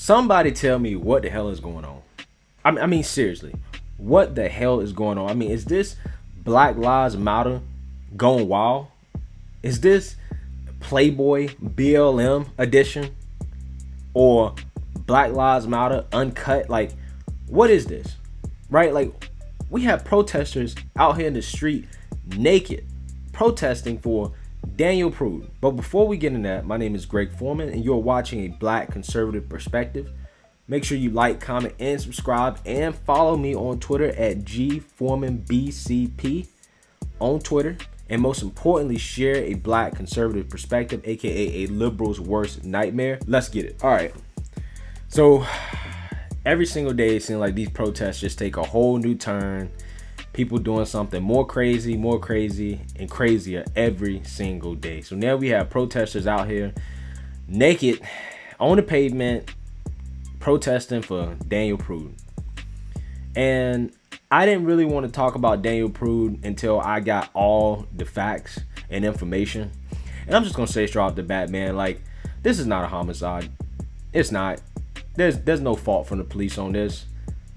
Somebody tell me what the hell is going on. I mean, seriously, what the hell is going on? I mean, is this Black Lives Matter going wild? Is this Playboy BLM edition? Or Black Lives Matter uncut? Like, what is this? Right? Like, we have protesters out here in the street naked protesting for Daniel Prude. But before we get into that, my name is Greg Foreman and you're watching a Black Conservative Perspective. Make sure you like, comment, and subscribe, and follow me on Twitter at gforemanbcp on Twitter. And most importantly, share a Black Conservative Perspective, aka a liberal's worst nightmare. Let's get it. All right. So every single day it seems like these protests just take a whole new turn. People doing something more crazy, and crazier every single day. So now we have protesters out here naked on the pavement protesting for Daniel Prude. And I didn't really want to talk about Daniel Prude until I got all the facts and information. And I'm just going to say straight off the bat, man, like, this is not a homicide. It's not. There's no fault from the police on this.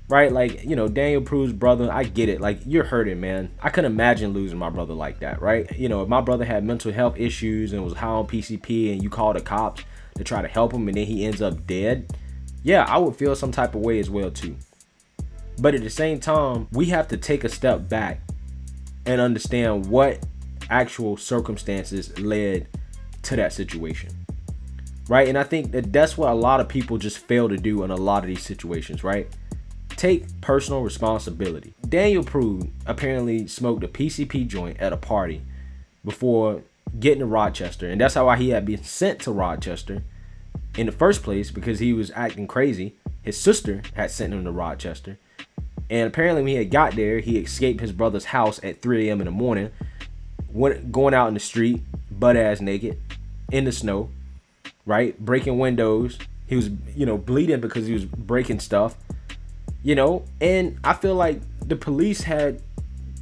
Right? Like, you know, Daniel Prude's brother, I get it. Like, you're hurting, man. I couldn't imagine losing my brother like that, right? You know, if my brother had mental health issues and was high on PCP and you call the cops to try to help him and then he ends up dead, yeah, I would feel some type of way as well, too. But at the same time, we have to take a step back and understand what actual circumstances led to that situation. Right? And I think that that's what a lot of people just fail to do in a lot of these situations, right? Take personal responsibility. Daniel Prude apparently smoked a PCP joint at a party before getting to Rochester. And that's how he had been sent to Rochester in the first place, because he was acting crazy. His sister had sent him to Rochester. And apparently when he had got there, he escaped his brother's house at 3 a.m. in the morning, going out in the street, butt-ass naked, in the snow, right? Breaking windows. He was, bleeding because he was breaking stuff. And I feel like the police had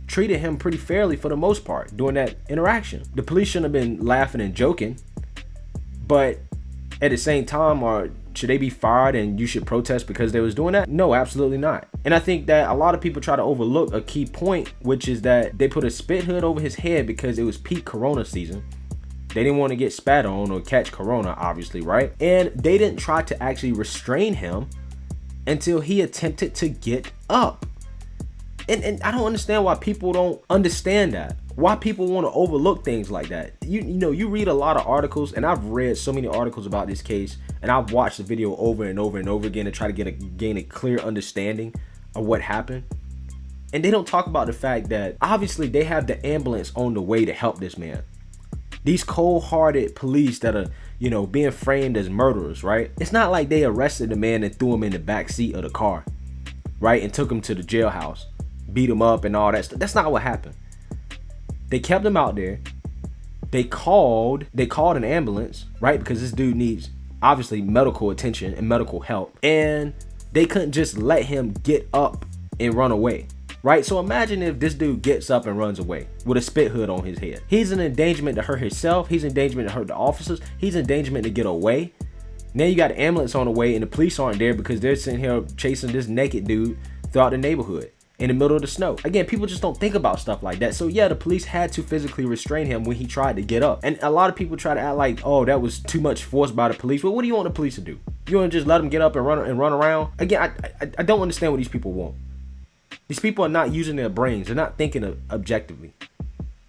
treated him pretty fairly for the most part during that interaction. The police shouldn't have been laughing and joking, but at the same time, or should they be fired and you should protest because they was doing that? No, absolutely not. And I think that a lot of people try to overlook a key point, which is that they put a spit hood over his head because it was peak corona season. They didn't want to get spat on or catch corona, obviously, right? And they didn't try to actually restrain him until he attempted to get up. And I don't understand why people don't understand that. Why people want to overlook things like that. You read a lot of articles, and I've read so many articles about this case, and I've watched the video over and over and over again to try to gain a clear understanding of what happened. And they don't talk about the fact that obviously they have the ambulance on the way to help this man. These cold-hearted police that are, being framed as murderers, right? It's not like they arrested the man and threw him in the back seat of the car, right? And took him to the jailhouse, beat him up and all that stuff. That's not what happened. They kept him out there. They called an ambulance, right? Because this dude needs, obviously, medical attention and medical help. And they couldn't just let him get up and run away. Right? So imagine if this dude gets up and runs away with a spit hood on his head. He's in endangerment to hurt himself. He's in endangerment to hurt the officers. He's in endangerment to get away. Now you got an ambulance on the way and the police aren't there because they're sitting here chasing this naked dude throughout the neighborhood in the middle of the snow. Again, people just don't think about stuff like that. So yeah, the police had to physically restrain him when he tried to get up. And a lot of people try to act like, oh, that was too much force by the police. Well, what do you want the police to do? You want to just let him get up and run around? Again, I don't understand what these people want. These people are not using their brains. They're not thinking objectively,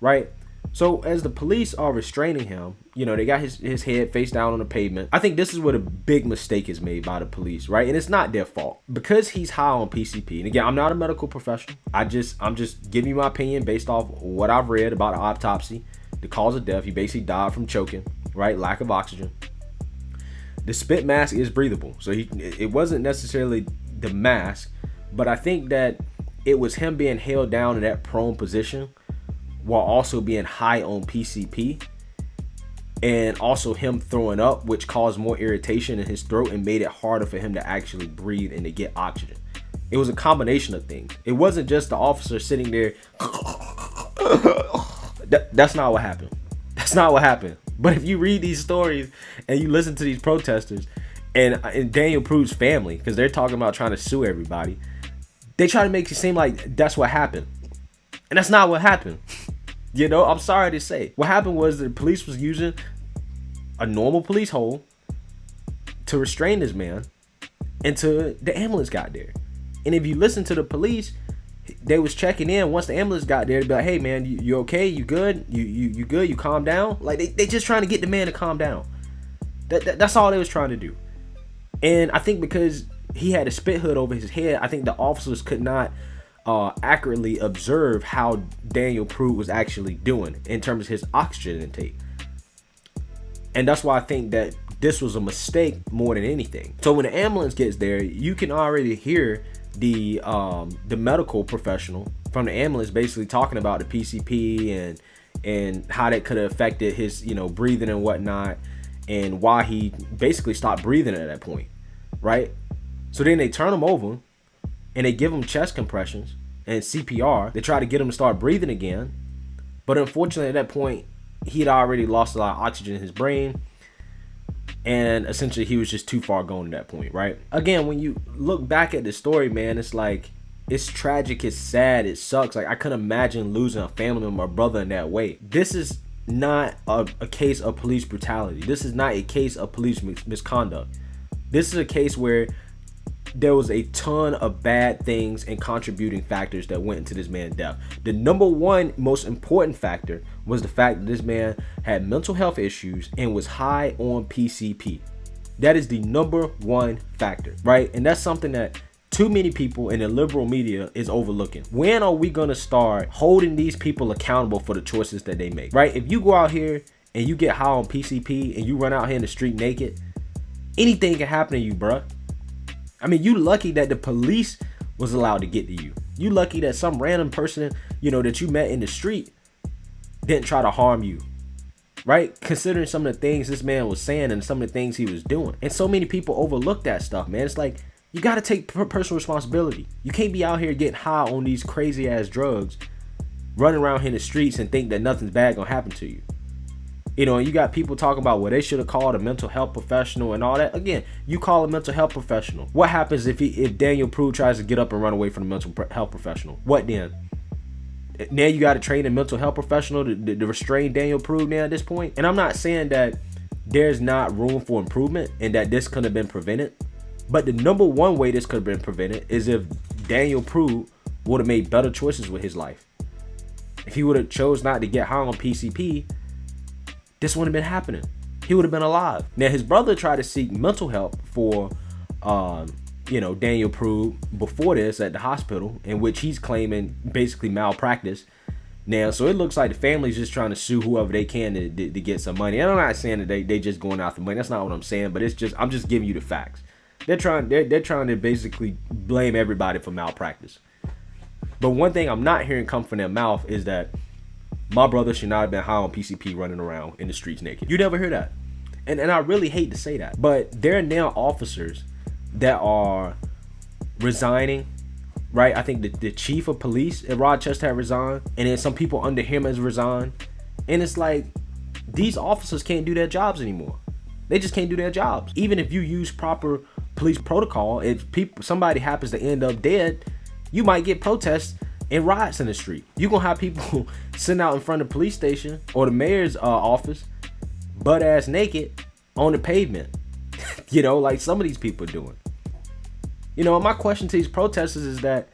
right? So as the police are restraining him, they got his head face down on the pavement. I think this is where the big mistake is made by the police, right? And it's not their fault because he's high on PCP. And again, I'm not a medical professional. I'm just giving you my opinion based off what I've read about an autopsy, the cause of death. He basically died from choking, right? Lack of oxygen. The spit mask is breathable, so it wasn't necessarily the mask, but I think that it was him being held down in that prone position while also being high on PCP, and also him throwing up, which caused more irritation in his throat and made it harder for him to actually breathe and to get oxygen. It was a combination of things. It wasn't just the officer sitting there. That's not what happened. That's not what happened. But if you read these stories and you listen to these protesters, And Daniel Prude's family, because they're talking about trying to sue everybody, they try to make it seem like that's what happened. And that's not what happened. You know, I'm sorry to say. What happened was the police was using a normal police hole to restrain this man until the ambulance got there. And if you listen to the police, they was checking in once the ambulance got there to be like, hey man, you okay? You good? You good? You calm down? Like they just trying to get the man to calm down. That's all they was trying to do. And I think because he had a spit hood over his head, I think the officers could not accurately observe how Daniel Prude was actually doing in terms of his oxygen intake. And that's why I think that this was a mistake more than anything. So when the ambulance gets there, you can already hear the medical professional from the ambulance basically talking about the PCP and how that could have affected his, you know, breathing and whatnot, and why he basically stopped breathing at that point, right? So then they turn him over and they give him chest compressions and CPR. They try to get him to start breathing again, but unfortunately at that point he had already lost a lot of oxygen in his brain, and essentially he was just too far gone at that point, right? Again, when you look back at the story, man, it's like, it's tragic, it's sad, it sucks. Like, I couldn't imagine losing a family member or brother in that way. This is not a case of police brutality. This is not a case of police misconduct. This is a case where there was a ton of bad things and contributing factors that went into this man's death. The number one most important factor was the fact that this man had mental health issues and was high on PCP. That is the number one factor, right? And that's something that too many people in the liberal media is overlooking. When are we gonna start holding these people accountable for the choices that they make, right? If you go out here and you get high on PCP and you run out here in the street naked, anything can happen to you, bruh. I mean, you lucky that the police was allowed to get to you. You lucky that some random person, you know, that you met in the street didn't try to harm you, right? Considering some of the things this man was saying and some of the things he was doing. And so many people overlook that stuff, man. It's like, you got to take personal responsibility. You can't be out here getting high on these crazy ass drugs, running around here in the streets and think that nothing's bad gonna happen to you. You know, and you got people talking about, well, they should have called a mental health professional and all that. Again, you call a mental health professional. What happens if Daniel Prude tries to get up and run away from the mental health professional? What then? Now you got to train a mental health professional to restrain Daniel Prude now at this point? And I'm not saying that there's not room for improvement and that this could have been prevented. But the number one way this could have been prevented is if Daniel Prude would have made better choices with his life. If he would have chose not to get high on PCP, this wouldn't have been happening. He would have been alive. Now, his brother tried to seek mental help for, Daniel Prude before this at the hospital, in which he's claiming basically malpractice. Now, so it looks like the family's just trying to sue whoever they can to get some money. And I'm not saying that they just going after money. That's not what I'm saying. But it's just, I'm just giving you the facts. They're trying to basically blame everybody for malpractice. But one thing I'm not hearing come from their mouth is that my brother should not have been high on PCP running around in the streets naked. You never hear that. And I really hate to say that. But there are now officers that are resigning, right? I think the chief of police at Rochester had resigned. And then some people under him has resigned. And it's like, these officers can't do their jobs anymore. They just can't do their jobs. Even if you use proper police protocol, if somebody happens to end up dead, you might get protests and riots in the street. You're gonna have people sitting out in front of the police station or the mayor's office, butt ass naked on the pavement. You know, like some of these people are doing. You know, my question to these protesters is that,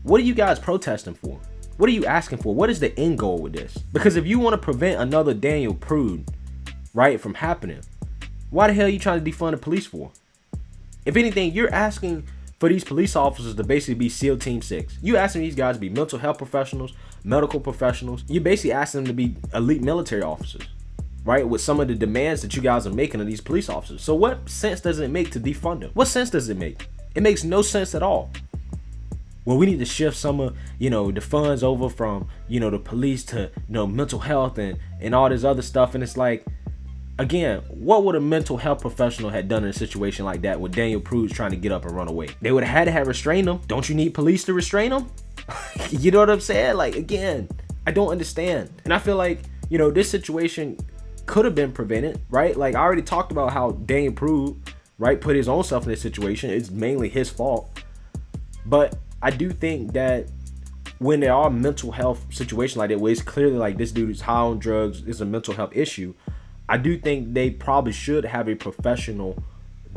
what are you guys protesting for? What are you asking for? What is the end goal with this? Because if you want to prevent another Daniel Prude, right, from happening, why the hell are you trying to defund the police for? If anything, you're asking for these police officers to basically be SEAL Team 6. You asking these guys to be mental health professionals, medical professionals. You're basically asking them to be elite military officers, right? With some of the demands that you guys are making of these police officers. So what sense does it make to defund them? What sense does it make? It makes no sense at all. Well, we need to shift some of, the funds over from, the police to, mental health and all this other stuff. And it's like, again, what would a mental health professional have done in a situation like that with Daniel Prude trying to get up and run away? They would have had to have restrained him. Don't you need police to restrain him? You know what I'm saying? Like, again, I don't understand. And I feel like, this situation could have been prevented, right? Like, I already talked about how Daniel Prude right? Put his own self in this situation. It's mainly his fault. But I do think that when there are mental health situations like that, where it's clearly like this dude is high on drugs, it's a mental health issue, I do think they probably should have a professional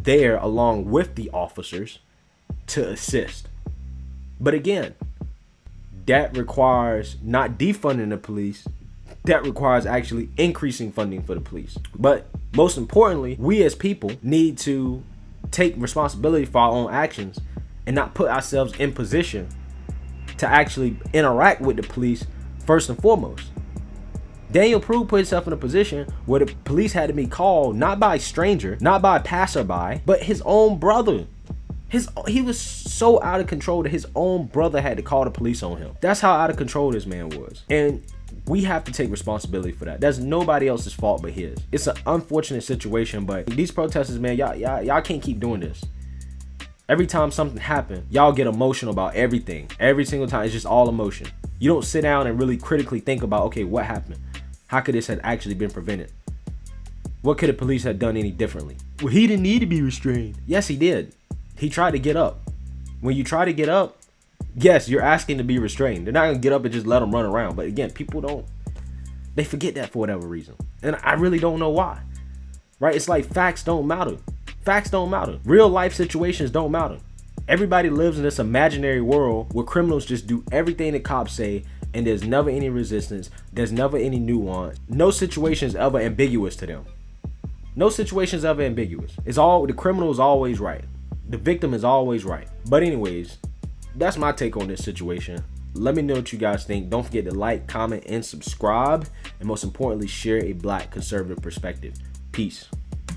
there along with the officers to assist. But again, that requires not defunding the police. That requires actually increasing funding for the police. But most importantly, we as people need to take responsibility for our own actions and not put ourselves in position to actually interact with the police first and foremost. Daniel Prude put himself in a position where the police had to be called not by a stranger, not by a passerby, but his own brother. He was so out of control that his own brother had to call the police on him. That's how out of control this man was. And we have to take responsibility for that. That's nobody else's fault but his. It's an unfortunate situation, but these protesters, man, y'all can't keep doing this. Every time something happens, y'all get emotional about everything. Every single time, it's just all emotion. You don't sit down and really critically think about, okay, what happened? How could this have actually been prevented? What could the police have done any differently? Well, he didn't need to be restrained. Yes, he did. He tried to get up. When you try to get up, yes, you're asking to be restrained. They're not going to get up and just let them run around. But again, people they forget that for whatever reason. And I really don't know why. Right? It's like facts don't matter. Facts don't matter. Real life situations don't matter. Everybody lives in this imaginary world where criminals just do everything the cops say, and there's never any resistance. There's never any nuance. No situation is ever ambiguous to them. No situation is ever ambiguous. The criminal is always right. The victim is always right. But anyways, that's my take on this situation. Let me know what you guys think. Don't forget to like, comment, and subscribe. And most importantly, share a Black conservative perspective. Peace.